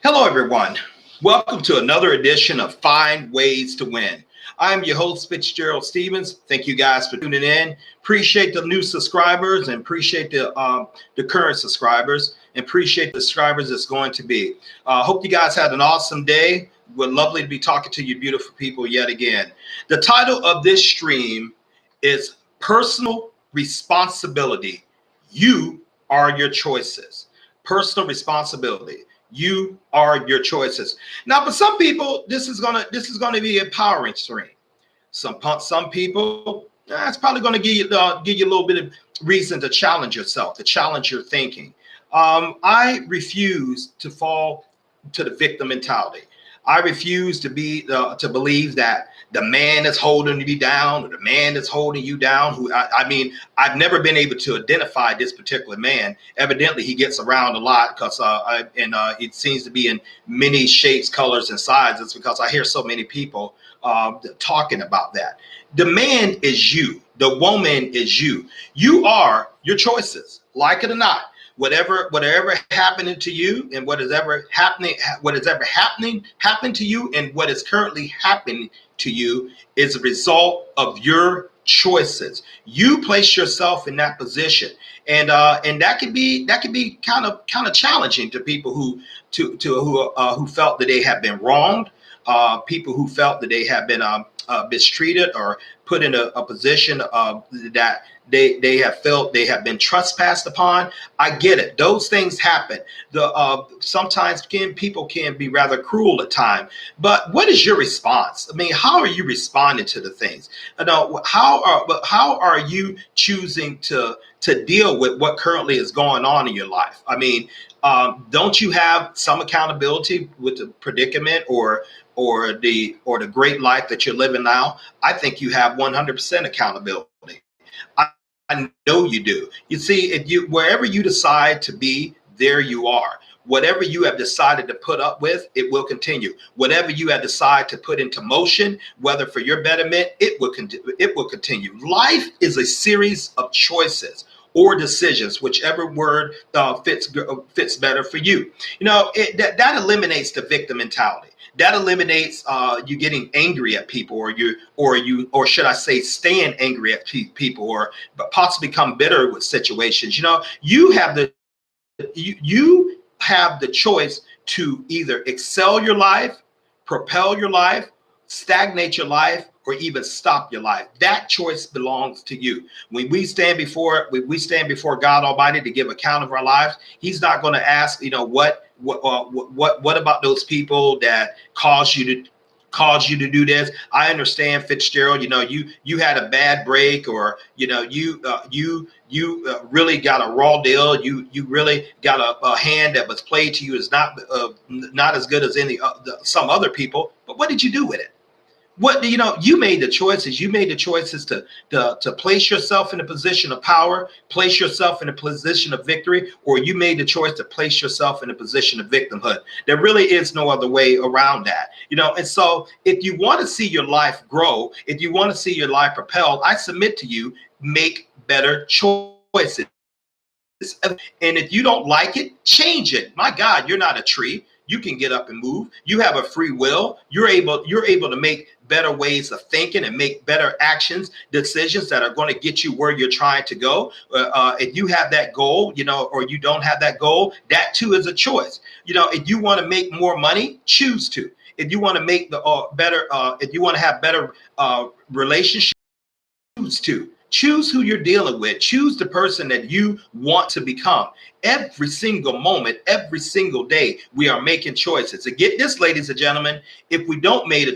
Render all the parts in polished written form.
Hello, everyone. Welcome to another edition of Find Ways to Win. I'm your host, Fitzgerald Stephens. Thank you guys for tuning in. Appreciate the new subscribers and appreciate the current subscribers and appreciate the subscribers that's going to be. Hope you guys had an awesome day. We're lovely to be talking to you beautiful people yet again. The title of this stream is Personal Responsibility. You are your choices. Personal responsibility. You are your choices. Now, for some people, this is gonna be an empowering stream. Some people, it's probably gonna give you a little bit of reason to challenge yourself, to challenge your thinking. I refuse to fall to the victim mentality. I refuse to believe that the man is holding you down or the man is holding you down. I've never been able to identify this particular man. Evidently, he gets around a lot because it seems to be in many shapes, colors, and sizes because I hear so many people talking about that. The man is you. The woman is you. You are your choices, like it or not. Whatever happening to you and what is ever happening to you and what is currently happening to you is a result of your choices. You place yourself in that position, and that can be kind of challenging to people who felt that they have been wronged, people who felt that they have been mistreated or put in a position that they have felt they have been trespassed upon. I get it. Those things happen. Sometimes people can be rather cruel at times. But what is your response? I mean, how are you responding to the things? How are you choosing to deal with what currently is going on in your life? I mean, don't you have some accountability with the predicament or the great life that you're living now? I think you have 100% accountability. I know you do. You see, wherever you decide to be, there you are. Whatever you have decided to put up with, it will continue. Whatever you have decided to put into motion, whether for your betterment, it will continue. Life is a series of choices or decisions, whichever word fits better for you. You know, that eliminates the victim mentality. That eliminates you getting angry at people, or should I say, staying angry at people, or possibly become bitter with situations. You know, you have the choice to either excel your life, propel your life, stagnate your life, or even stop your life. That choice belongs to you. When we stand before God Almighty to give account of our lives, He's not going to ask, what about those people that caused you to do this? I understand, Fitzgerald. You had a bad break, or you really got a raw deal. You really got a hand that was played to you is not as good as some other people. But what did you do with it? You made the choices. You made the choices to place yourself in a position of power, place yourself in a position of victory, or you made the choice to place yourself in a position of victimhood. There really is no other way around that. And so if you want to see your life grow, if you want to see your life propelled, I submit to you, make better choices. And if you don't like it, change it. My God, you're not a tree. You can get up and move. You have a free will. You're able to make better ways of thinking and make better decisions that are going to get you where you're trying to go. If you have that goal, or you don't have that goal, that too is a choice. If you want to make more money, choose to. If you want to make if you want to have better relationships, choose to. Choose who you're dealing with. Choose the person that you want to become. Every single moment, every single day, we are making choices. And get this, ladies and gentlemen, if we don't make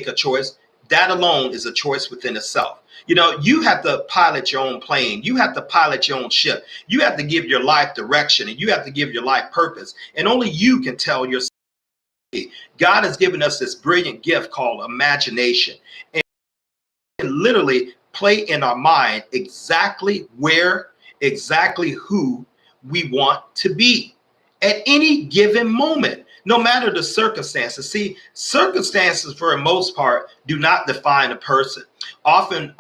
a choice, that alone is a choice within itself. You have to pilot your own plane. You have to pilot your own ship. You have to give your life direction, and you have to give your life purpose. And only you can tell yourself. God has given us this brilliant gift called imagination. And literally play in our mind exactly who we want to be at any given moment, no matter the circumstances. See, circumstances for the most part do not define a person. Often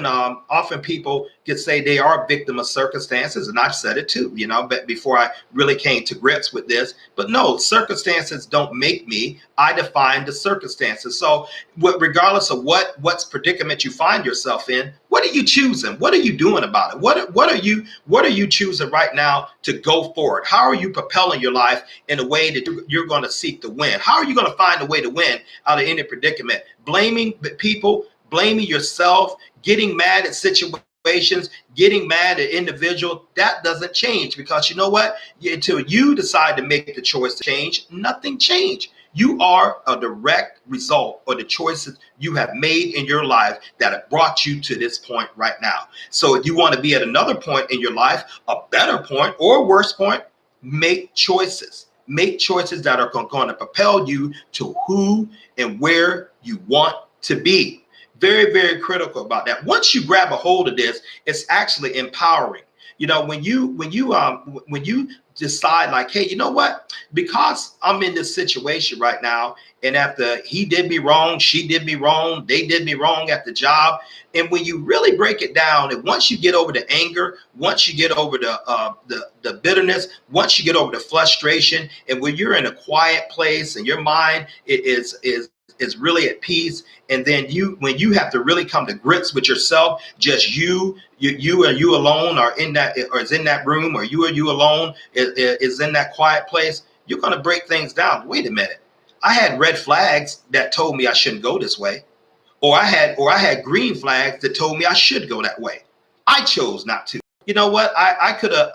often people could say they are a victim of circumstances, and I've said it too, but before I really came to grips with this. But no, circumstances don't make me. I define the circumstances. So regardless of what's predicament you find yourself in, what are you choosing? What are you doing about it? What are you choosing right now to go forward? How are you propelling your life in a way that you're going to seek to win? How are you going to find a way to win out of any predicament? Blaming people, blaming yourself, getting mad at situations, getting mad at individuals, that doesn't change, because you know what? Until you decide to make the choice to change, nothing changed. You are a direct result of the choices you have made in your life that have brought you to this point right now. So if you want to be at another point in your life, a better point or a worse point, make choices. Make choices that are going to propel you to who and where you want to be. Very, very critical about that. Once you grab a hold of this, it's actually empowering. When you decide like, hey, you know what? Because I'm in this situation right now, and after he did me wrong, she did me wrong, they did me wrong at the job. And when you really break it down, and once you get over the anger, once you get over the bitterness, once you get over the frustration, and when you're in a quiet place and your mind is really at peace, and then when you have to really come to grips with yourself, just you alone are in that, or is in that room, or you alone is in that quiet place, you're going to break things down. Wait a minute, I had red flags that told me I shouldn't go this way, or I had green flags that told me I should go that way. I chose not to. You know what? I could have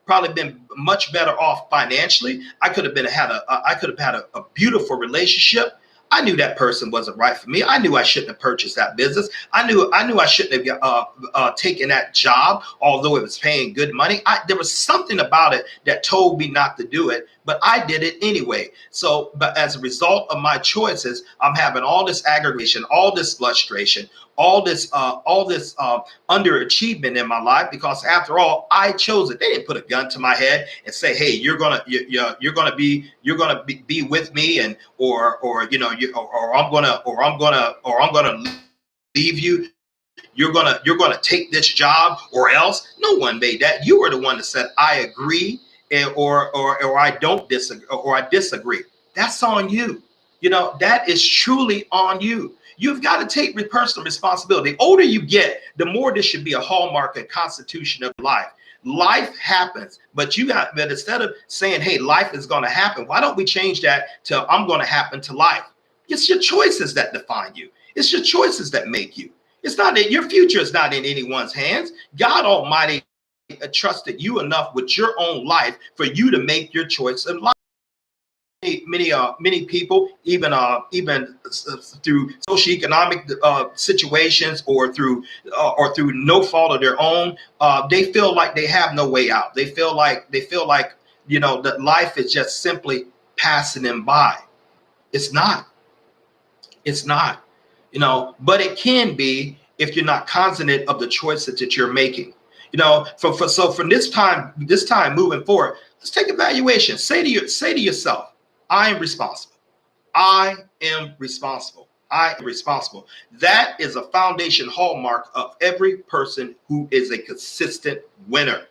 probably been much better off financially. I could have had a beautiful relationship. I knew that person wasn't right for me. I knew I shouldn't have purchased that business. I knew I shouldn't have taken that job, although it was paying good money. There was something about it that told me not to do it, but I did it anyway. So, but as a result of my choices, I'm having all this aggravation, all this frustration, all this underachievement in my life, because after all, I chose it. They didn't put a gun to my head and say, "Hey, you're gonna be with me," and or I'm gonna leave you. You're gonna take this job or else. No one made that. You were the one that said, "I agree," or I don't disagree, or I disagree. That's on you. That is truly on you. You've got to take personal responsibility. The older you get, the more this should be a hallmark and constitution of life. Life happens, but instead of saying, hey, life is going to happen, why don't we change that to I'm going to happen to life? It's your choices that define you. It's your choices that make you. It's not that your future is not in anyone's hands. God Almighty trusted you enough with your own life for you to make your choice in life. Many people, even through socioeconomic situations, or through no fault of their own, they feel like they have no way out. They feel like that life is just simply passing them by. It's not. But it can be if you're not cognizant of the choices that you're making. So from this time moving forward, let's take evaluation. Say to yourself, I am responsible. I am responsible. I am responsible. That is a foundation hallmark of every person who is a consistent winner.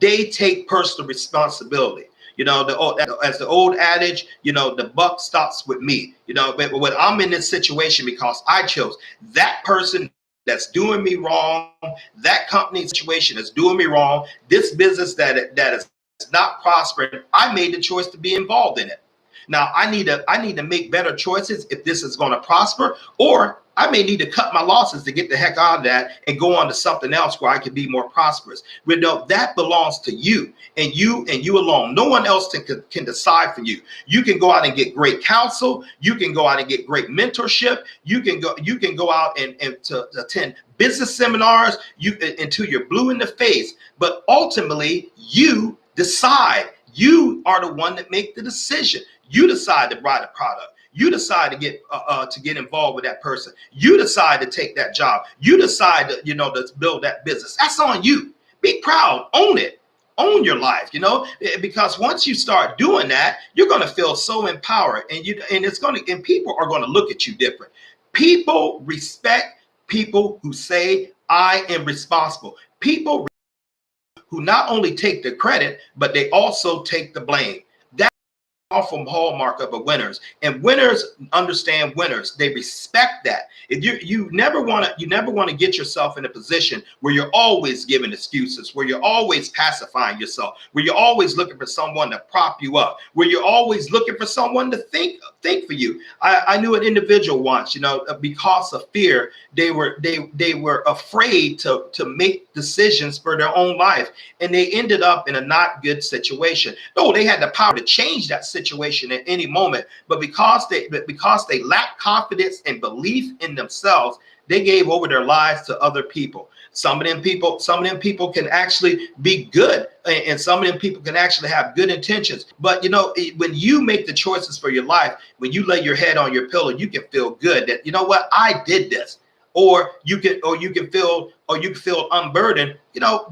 They take personal responsibility. As the old adage, the buck stops with me. But when I'm in this situation because I chose that person that's doing me wrong, that company situation is doing me wrong, this business that is not prospering, I made the choice to be involved in it. Now I need to make better choices if this is going to prosper, or I may need to cut my losses to get the heck out of that and go on to something else where I can be more prosperous. But no, that belongs to you and you alone. No one else can decide for you. You can go out and get great counsel. You can go out and get great mentorship. You can go out and to attend business seminars until you're blue in the face. But ultimately, you decide. You are the one that make the decision. You decide to buy the product. You decide to get involved with that person. You decide to take that job. You decide to build that business. That's on you. Be proud. Own it. Own your life. Because once you start doing that, you're going to feel so empowered, and people are going to look at you different. People respect people who say, I am responsible. People who not only take the credit, but they also take the blame. From hallmark of a winners, and winners understand winners. They respect that. If you never want to get yourself in a position where you're always giving excuses, where you're always pacifying yourself, where you're always looking for someone to prop you up, where you're always looking for someone to think for you. I knew an individual once, because of fear, they were afraid to make decisions for their own life, and they ended up in a not good situation. No, they had the power to change that situation at any moment, but because they lacked confidence and belief in themselves, they gave over their lives to other people. Some of them people can actually be good, and some of them people can actually have good intentions. But when you make the choices for your life, when you lay your head on your pillow, you can feel good that, what, I did this. Or you can feel unburdened.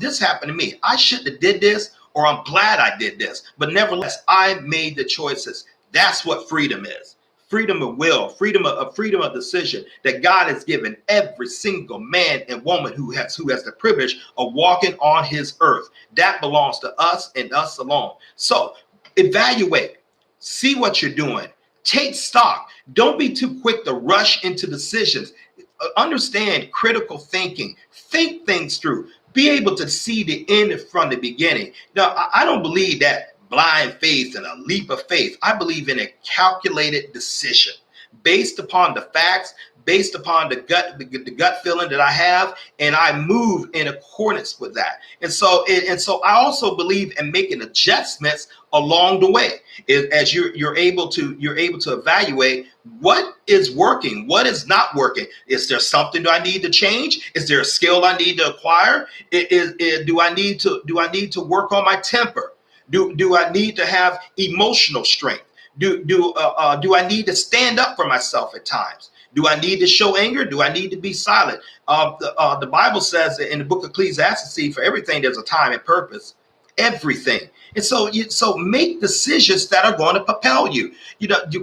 This happened to me. I shouldn't have did this, or I'm glad I did this. But nevertheless, I made the choices. That's what freedom is. Freedom of will, freedom of decision that God has given every single man and woman who has the privilege of walking on his earth. That belongs to us and us alone. So evaluate, see what you're doing, take stock. Don't be too quick to rush into decisions. Understand critical thinking, think things through, be able to see the end from the beginning. Now, I don't believe that blind faith and a leap of faith. I believe in a calculated decision based upon the facts, based upon the gut feeling that I have, and I move in accordance with that. And so I also believe in making adjustments along the way, as you're able to evaluate what is working, what is not working. Is there something that I need to change? Is there a skill I need to acquire? Do I need to work on my temper? Do I need to have emotional strength? Do I need to stand up for myself at times? Do I need to show anger? Do I need to be silent? The Bible says in the book of Ecclesiastes, for everything there's a time and purpose. Everything. And so make decisions that are going to propel you.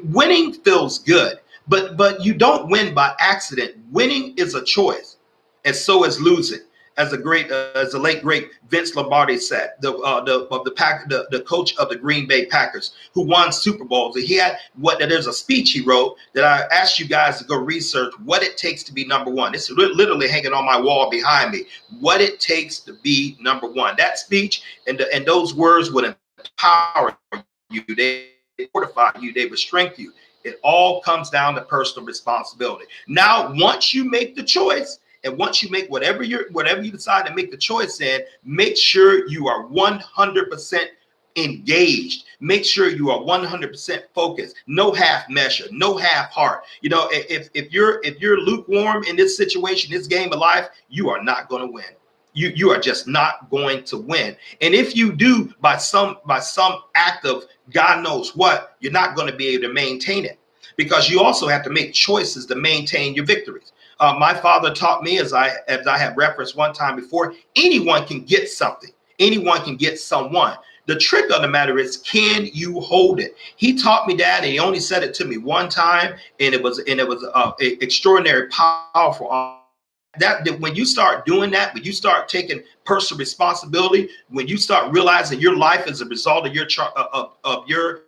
Winning feels good, but you don't win by accident. Winning is a choice, and so is losing. As the late great Vince Lombardi said, the coach of the Green Bay Packers, who won Super Bowls. There's a speech he wrote that I asked you guys to go research what it takes to be number one. It's literally hanging on my wall behind me. What it takes to be number one. That speech and those words would empower you. They fortify you. They would strengthen you. It all comes down to personal responsibility. Now, once you make the choice, and once you make whatever you decide to make the choice in, make sure you are 100% engaged. Make sure you are 100% focused. No half measure, no half heart. If you're lukewarm in this situation, this game of life, you are not going to win. You are just not going to win. And if you do by some act of God knows what, you're not going to be able to maintain it, because you also have to make choices to maintain your victories. My father taught me, as I have referenced one time before, anyone can get something. Anyone can get someone. The trick of the matter is, can you hold it? He taught me that, and he only said it to me one time, and it was extraordinary, powerful. That when you start doing that, when you start taking personal responsibility, when you start realizing your life is a result of your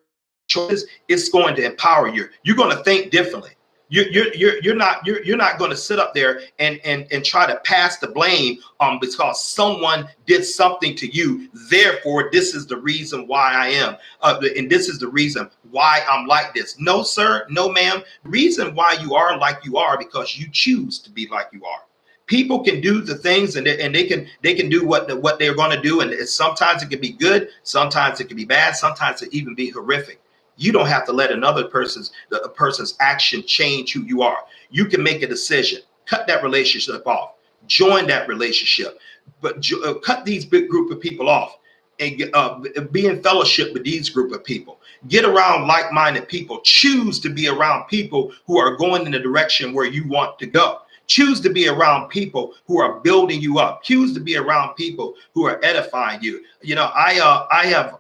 choices, it's going to empower you. You're going to think differently. You're not going to sit up there and try to pass the blame because someone did something to you. Therefore, this is the reason why I am, and this is the reason why I'm like this. No, sir, no, ma'am. The reason why you are like you are because you choose to be like you are. People can do the things and they can do what they're going to do, and sometimes it can be good, sometimes it can be bad, sometimes it even be horrific. You don't have to let another person's action change who you are. You can make a decision, cut that relationship off, join that relationship, but cut these big group of people off, and be in fellowship with these group of people. Get around like-minded people. Choose to be around people who are going in the direction where you want to go. Choose to be around people who are building you up. Choose to be around people who are edifying you. I have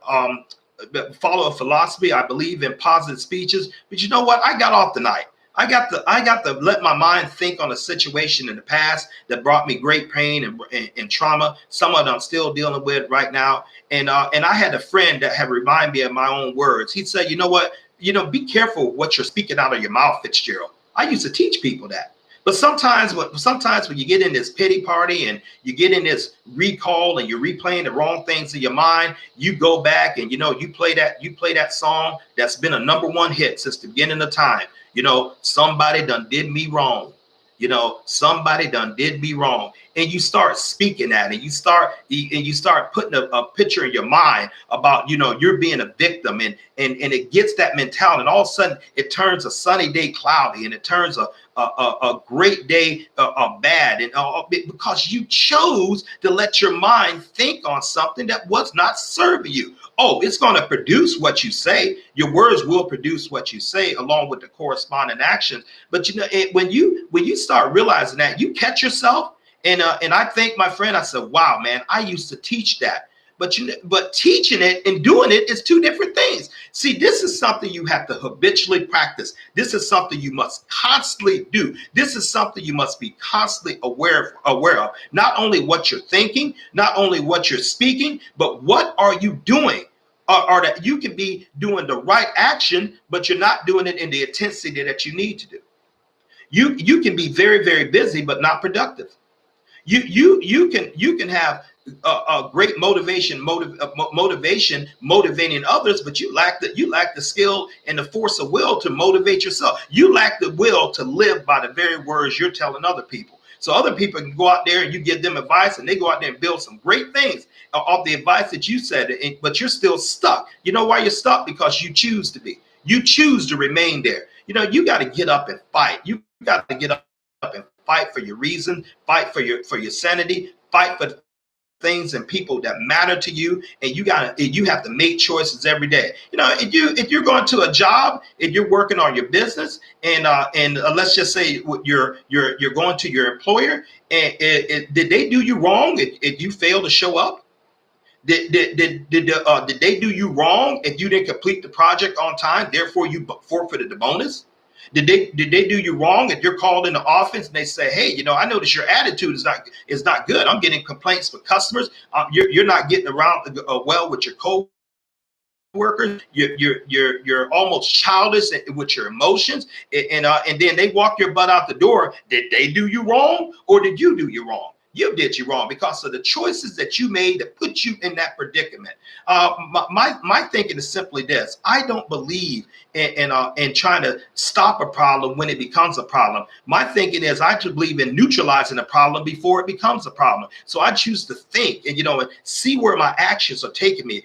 follow a philosophy. I believe in positive speeches, but you know what? I got off tonight. I got to let my mind think on a situation in the past that brought me great pain and trauma. Some of them I'm still dealing with right now. And I had a friend that had reminded me of my own words. He said, you know what? Be careful what you're speaking out of your mouth, Fitzgerald. I used to teach people that. But sometimes when you get in this pity party and you get in this recall and you're replaying the wrong things in your mind, you go back and you play that song that's been a #1 hit since the beginning of time. Somebody done did me wrong. Somebody done did me wrong. And you start speaking that, and you start putting a picture in your mind about, you're being a victim, and it gets that mentality. And all of a sudden it turns a sunny day cloudy, and it turns a great day bad, and because you chose to let your mind think on something that was not serving you. Oh, it's going to produce what you say. Your words will produce what you say, along with the corresponding actions. But when you start realizing that, you catch yourself. And I think, my friend, I said, wow, man, I used to teach that. But teaching it and doing it is two different things. See, this is something you have to habitually practice. This is something you must constantly do. This is something you must be constantly aware of. Not only what you're thinking, not only what you're speaking, but what are you doing? Or that you can be doing the right action, but you're not doing it in the intensity that you need to do. You can be very, very busy, but not productive. You can have a great motivation motivating others, but you lack the skill and the force of will to motivate yourself. You lack the will to live by the very words you're telling other people. So other people can go out there and you give them advice, and they go out there and build some great things off the advice that you said, but you're still stuck. You know why you're stuck? Because you choose to be. You choose to remain there. You got to get up and fight. You got to get up and fight for your reason, fight for your sanity, fight for things and people that matter to you, and you have to make choices every day. If you're going to a job, if you're working on your business, and let's just say you're going to your employer, and did they do you wrong if you fail to show up? Did they do you wrong if you didn't complete the project on time? Therefore, you forfeited the bonus. Did they do you wrong if you're called in the office and they say, hey, I notice your attitude is not good. I'm getting complaints from customers. You're not getting around well with your co-workers. You're almost childish with your emotions, and then they walk your butt out the door. Did they do you wrong, or did you do you wrong? You did you wrong because of the choices that you made that put you in that predicament. My thinking is simply this: I don't believe in trying to stop a problem when it becomes a problem. My thinking is I believe in neutralizing a problem before it becomes a problem. So I choose to think and see where my actions are taking me.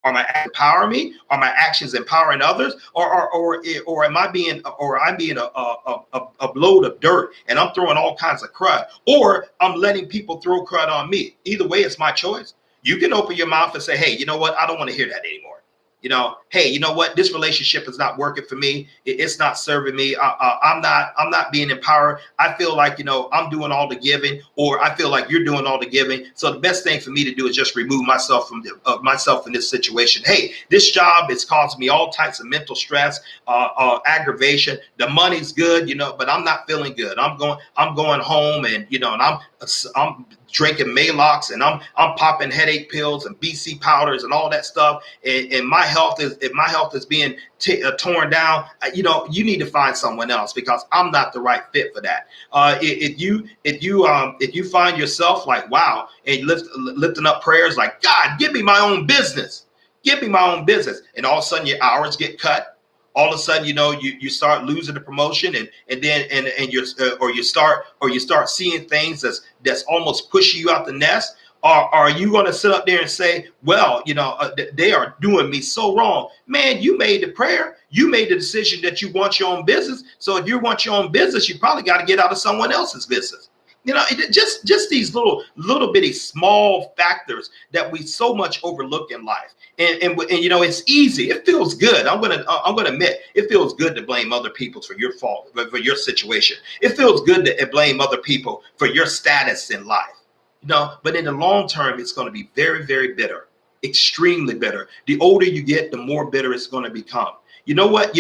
Are my actions empowering me? Are my actions empowering others? Or am I being a load of dirt and I'm throwing all kinds of crud? Or I'm letting people throw crud on me? Either way, it's my choice. You can open your mouth and say, hey, you know what? I don't want to hear that anymore. Hey, you know what? This relationship is not working for me. It's not serving me. I'm not being empowered. I feel like, I'm doing all the giving, or I feel like you're doing all the giving. So the best thing for me to do is just remove myself from myself in this situation. Hey, this job is causing me all types of mental stress, aggravation. The money's good, but I'm not feeling good. I'm going home, and I'm drinking Maalox, and I'm popping headache pills and BC powders and all that stuff. And my health is being torn down. You need to find someone else, because I'm not the right fit for that. If you find yourself like, wow, and lifting up prayers like, God, give me my own business. Give me my own business. And all of a sudden your hours get cut. All of a sudden, you start losing the promotion, and you start seeing things that's almost pushing you out the nest. Or are you going to sit up there and say, well, they are doing me so wrong? Man, you made the prayer. You made the decision that you want your own business. So if you want your own business, you probably got to get out of someone else's business. Just these little bitty small factors that we so much overlook in life. And it's easy. It feels good. I'm gonna admit, it feels good to blame other people for your fault, for your situation. It feels good to blame other people for your status in life. But in the long term, it's going to be very, very bitter, extremely bitter. The older you get, the more bitter it's going to become. You know what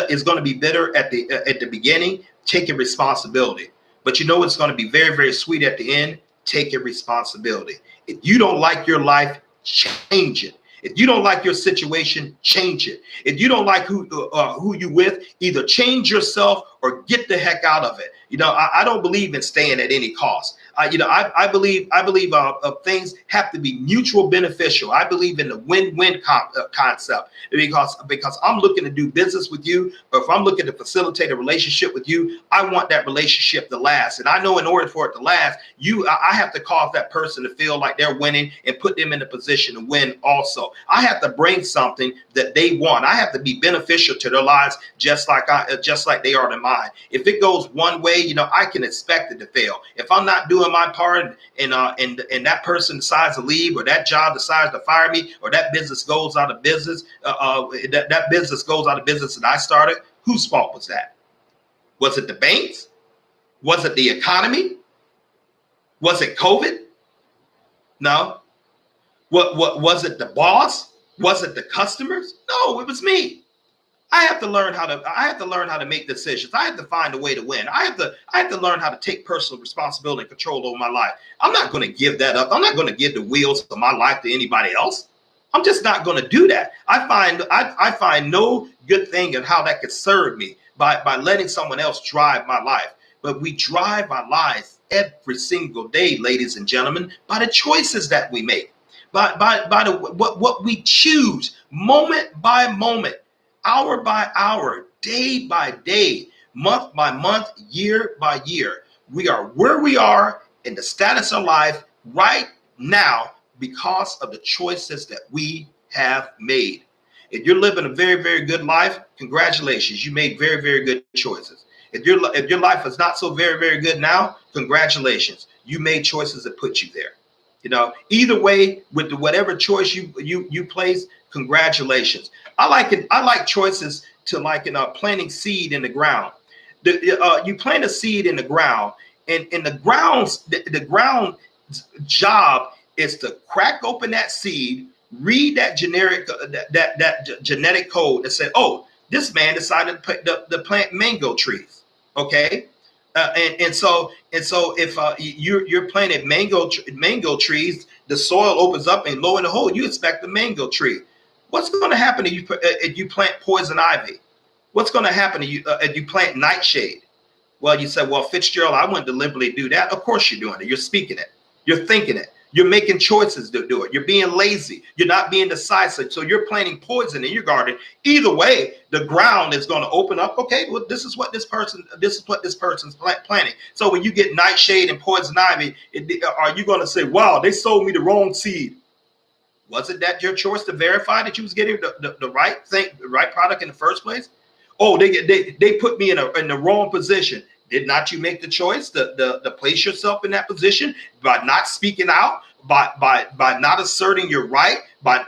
is going to be bitter at the beginning? Taking responsibility. But you know what's going to be very, very sweet at the end? Taking responsibility. If you don't like your life, change it. If you don't like your situation, change it. If you don't like who you with, either change yourself or get the heck out of it. I don't believe in staying at any cost. I believe things have to be mutual beneficial. I believe in the win-win concept because I'm looking to do business with you, or if I'm looking to facilitate a relationship with you, I want that relationship to last. And I know in order for it to last, I have to cause that person to feel like they're winning and put them in a position to win also. I have to bring something that they want. I have to be beneficial to their lives just like they are to mine. If it goes one way, I can expect it to fail. If I'm not doing my part and that person decides to leave, or that job decides to fire me, or that business goes out of business, that business goes out of business that I started, whose fault was that? Was it the banks? Was it the economy? Was it COVID? No. What was it? The boss? Was it the customers? No, it was me. I have to learn how to make decisions. I have to find a way to win. I have to learn how to take personal responsibility and control over my life. I'm not going to give that up. I'm not going to give the wheels of my life to anybody else. I'm just not going to do that. I find no good thing in how that could serve me by letting someone else drive my life. But we drive our lives every single day, ladies and gentlemen, by the choices that we make, by what we choose, moment by moment, hour by hour, day by day, month by month, year by year. We are where we are in the status of life right now because of the choices that we have made. If you're living a very, very good life, congratulations. You made very, very good choices. If your life is not so very, very good now, congratulations. You made choices that put you there. Either way, with whatever choice you place, congratulations. I like choices to planting seed in the ground. You plant a seed in the ground, and the ground's job is to crack open that seed, read that genetic code, and say, oh, this man decided to plant mango trees. Okay. And so if you're planting mango trees, the soil opens up, and lo and behold, you expect a mango tree. What's going to happen if you plant poison ivy? What's going to happen if you plant nightshade? Well, you say, well, Fitzgerald, I wouldn't deliberately do that. Of course you're doing it. You're speaking it. You're thinking it. You're making choices to do it. You're being lazy. You're not being decisive. So you're planting poison in your garden. Either way, the ground is going to open up. Okay, well, this is what this person's planting. So when you get nightshade and poison ivy, are you going to say, wow, they sold me the wrong seed? Wasn't that your choice to verify that you was getting the right thing, the right product in the first place? Oh, they put me in the wrong position. Did not you make the choice to place yourself in that position by not speaking out, by not asserting your right, by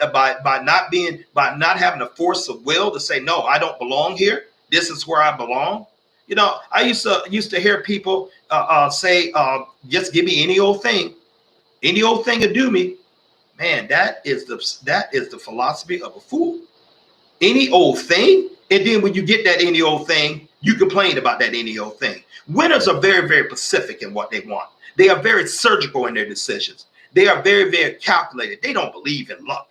not having a force of will to say, no, I don't belong here. This is where I belong. I used to hear people say, just give me any old thing to do me. Man, that is the philosophy of a fool. Any old thing, and then when you get that any old thing, you complain about that any old thing. Winners are very, very specific in what they want. They are very surgical in their decisions. They are very, very calculated. They don't believe in luck.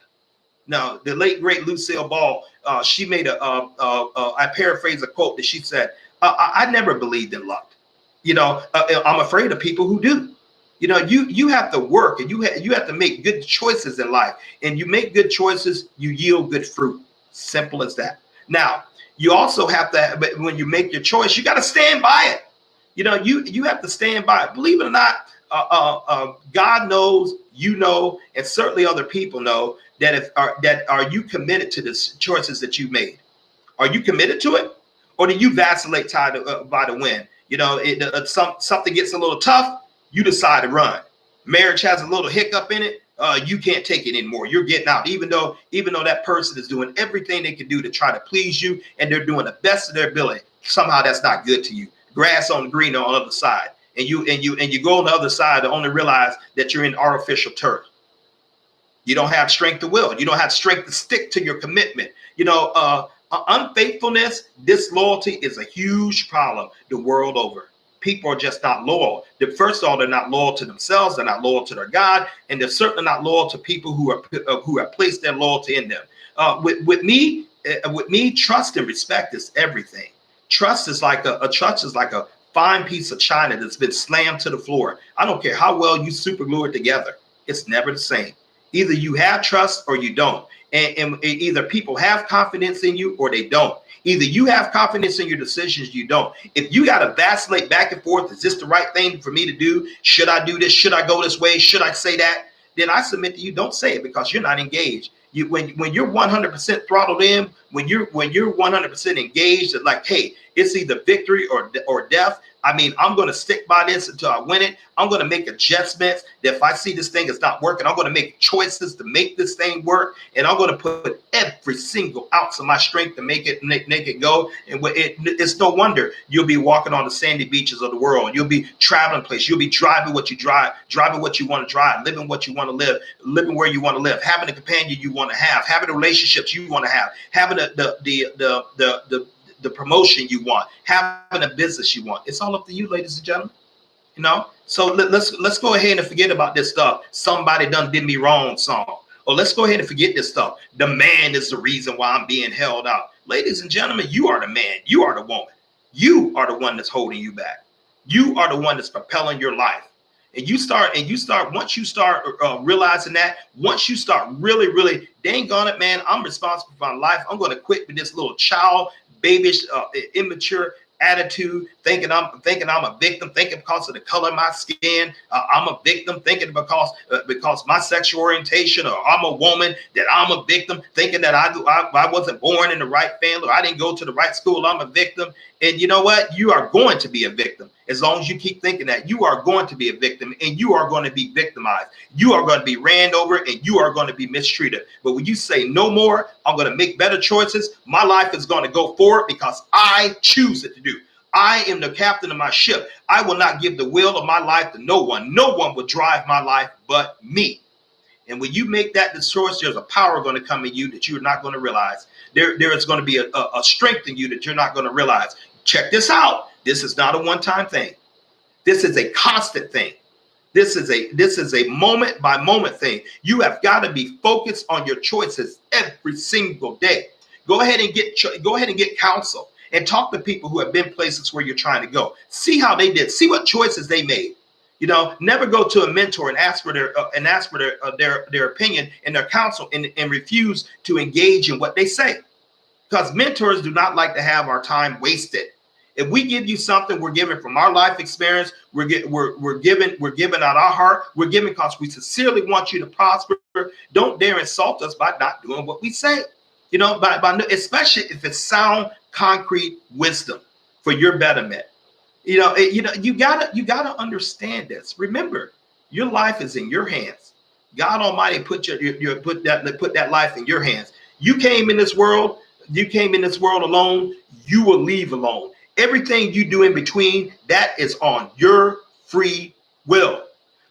Now, the late great Lucille Ball, she made I paraphrase a quote that she said, "I never believed in luck. I'm afraid of people who do." You have to work, and you have to make good choices in life. And you make good choices, you yield good fruit. Simple as that. Now, you also have to, but when you make your choice, you got to stand by it. You have to stand by it. Believe it or not, God knows, and certainly other people know that are you committed to the choices that you made? Are you committed to it, or do you vacillate by the wind? Something gets a little tough, you decide to run. Marriage has a little hiccup in it. You can't take it anymore. You're getting out, even though that person is doing everything they can do to try to please you, and they're doing the best of their ability. Somehow that's not good to you. Grass on the green on the other side, and you go on the other side to only realize that you're in artificial turf. You don't have strength to will. You don't have strength to stick to your commitment. Unfaithfulness, disloyalty is a huge problem the world over. People are just not loyal. First of all, they're not loyal to themselves. They're not loyal to their God, and they're certainly not loyal to people who have placed their loyalty in them. With me, trust and respect is everything. Trust is like a fine piece of china that's been slammed to the floor. I don't care how well you super glue it together. It's never the same. Either you have trust or you don't. And either people have confidence in you or they don't. Either you have confidence in your decisions, you don't. If you got to vacillate back and forth, is this the right thing for me to do? Should I do this? Should I go this way? Should I say that? Then I submit to you, don't say it, because you're not engaged. When you're 100% throttled in, when you're 100% engaged, like, hey, it's either victory or death. I mean, I'm going to stick by this until I win it. I'm going to make adjustments that if I see this thing is not working, I'm going to make choices to make this thing work. And I'm going to put every single ounce of my strength to make it go. And it's no wonder you'll be walking on the sandy beaches of the world. You'll be traveling places. You'll be driving what you drive, driving what you want to drive, living what you want to live, living where you want to live, having a companion you want to have, having the relationships you want to have, having the promotion you want, having a business you want. It's all up to you, ladies and gentlemen. You know, so let's go ahead and forget about this stuff. Somebody done did me wrong song. Or let's go ahead and forget this stuff. The man is the reason why I'm being held out. Ladies and gentlemen, you are the man. You are the woman. You are the one that's holding you back. You are the one that's propelling your life. And once you start realizing that, once you start really, dang on it, man, I'm responsible for my life. I'm going to quit with this little child, babyish, immature attitude, thinking I'm a victim, thinking because of the color of my skin, I'm a victim, thinking because my sexual orientation, or I'm a woman, that I'm a victim, thinking that I wasn't born in the right family, or I didn't go to the right school, I'm a victim. And you know what? You are going to be a victim. As long as you keep thinking that, you are going to be a victim, and you are going to be victimized. You are going to be ran over, and you are going to be mistreated. But when you say no more, I'm going to make better choices, my life is going to go forward because I choose it to do. I am the captain of my ship. I will not give the will of my life to no one. No one will drive my life but me. And when you make that choice, there's a power going to come in you that you're not going to realize. There is going to be a strength in you that you're not going to realize. Check this out. This is not a one-time thing. This is a constant thing. This is a moment by moment thing. You have got to be focused on your choices every single day. Go ahead and get counsel and talk to people who have been places where you're trying to go. See how they did. See what choices they made. You know, never go to a mentor and ask for their opinion and their counsel and refuse to engage in what they say, because mentors do not like to have our time wasted. If we give you something, we're giving from our life experience. We're giving out our heart. We're giving because we sincerely want you to prosper. Don't dare insult us by not doing what we say. You know, especially if it's sound, concrete wisdom for your betterment. You gotta understand this. Remember, your life is in your hands. God Almighty put that life in your hands. You came in this world alone. You will leave alone. Everything you do in between, that is on your free will.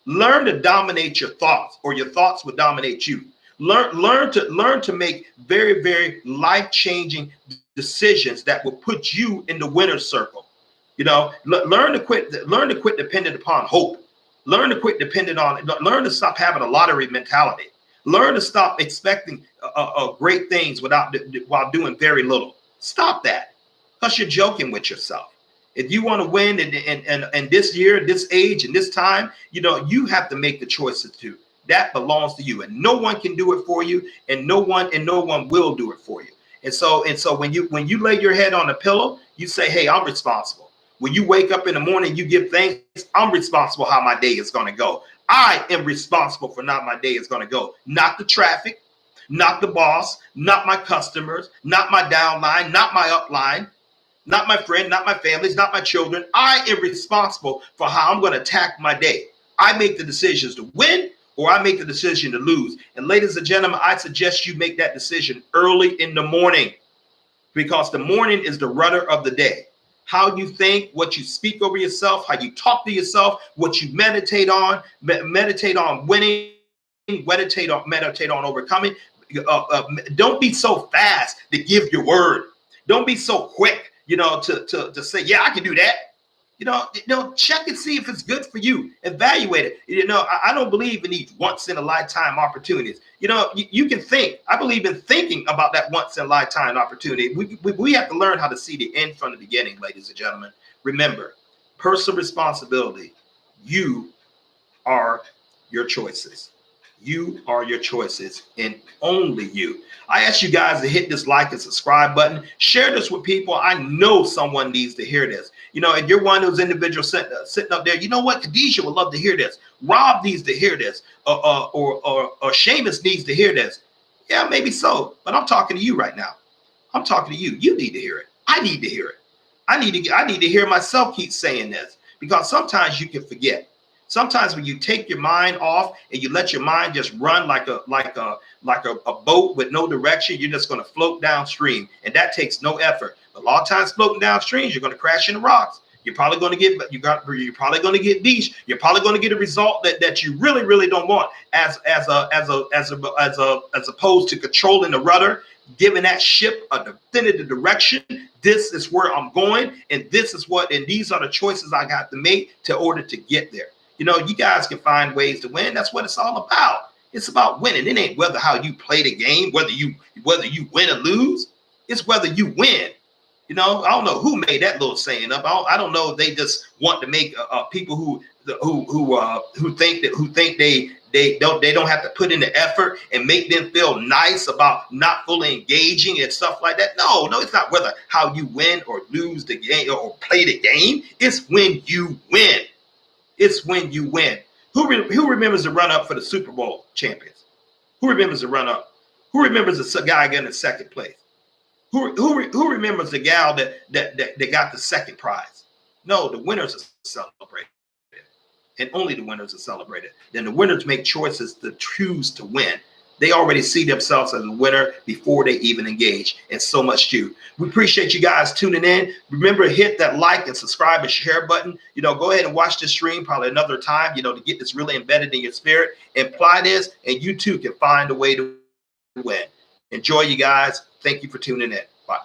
Learn to dominate your thoughts, or your thoughts will dominate you. Learn to make very, very life-changing decisions that will put you in the winner's circle. You know, learn to quit dependent upon hope. Learn to stop having a lottery mentality. Learn to stop expecting great things while doing very little. Stop that, because you're joking with yourself. If you want to win in this year, this age, and this time, you know, you have to make the choices too. That belongs to you, and no one can do it for you, and no one will do it for you. And so when you lay your head on a pillow, you say, hey, I'm responsible. When you wake up in the morning, you give thanks. I'm responsible how my day is going to go. I am responsible for how my day is going to go. Not the traffic, not the boss, not my customers, not my downline, not my upline, not my friend, not my families, not my children. I am responsible for how I'm going to attack my day. I make the decisions to win, or I make the decision to lose. And ladies and gentlemen, I suggest you make that decision early in the morning, because the morning is the rudder of the day. How you think, what you speak over yourself, how you talk to yourself, what you meditate on winning, meditate on overcoming. Don't be so fast to give your word. Don't be so quick, to say, yeah, I can do that. Check and see if it's good for you. Evaluate it. I don't believe in these once in a lifetime opportunities. You can think. I believe in thinking about that once in a lifetime opportunity. We have to learn how to see the end from the beginning, ladies and gentlemen. Remember, personal responsibility. You are your choices. You are your choices, and only you. I ask you guys to hit this like and subscribe button. Share this with people. I know someone needs to hear this. And you're one of those individuals sitting up there. You know what? Khadijah would love to hear this. Rob needs to hear this. Or Seamus needs to hear this. Yeah, maybe so. But I'm talking to you right now. I'm talking to you. You need to hear it. I need to hear it. I need to hear myself keep saying this, because sometimes you can forget. Sometimes when you take your mind off and you let your mind just run like a boat with no direction, you're just going to float downstream, and that takes no effort. But a lot of times floating downstream, you're going to crash into rocks. You're probably going to get beached. You're probably going to get a result that you really, really don't want, as opposed to controlling the rudder, giving that ship a definitive direction. This is where I'm going, and these are the choices I got to make in order to get there. You guys can find ways to win. That's what it's all about. It's about winning. It ain't how you play the game, whether you win or lose. It's whether you win. I don't know who made that little saying up. I don't know if they just want to make people who think they don't have to put in the effort and make them feel nice about not fully engaging and stuff like that. No, it's not how you win or lose the game or play the game. It's when you win. It's when you win. Who remembers the run up for the Super Bowl champions? Who remembers the run up? Who remembers the guy getting in second place? Who remembers the gal that got the second prize? No, the winners are celebrated, and only the winners are celebrated. Then the winners make choices to choose to win. They already see themselves as a winner before they even engage, and so much too. We appreciate you guys tuning in. Remember, hit that like and subscribe and share button. Go ahead and watch this stream probably another time, to get this really embedded in your spirit. Apply this, and you too can find a way to win. Enjoy, you guys. Thank you for tuning in. Bye.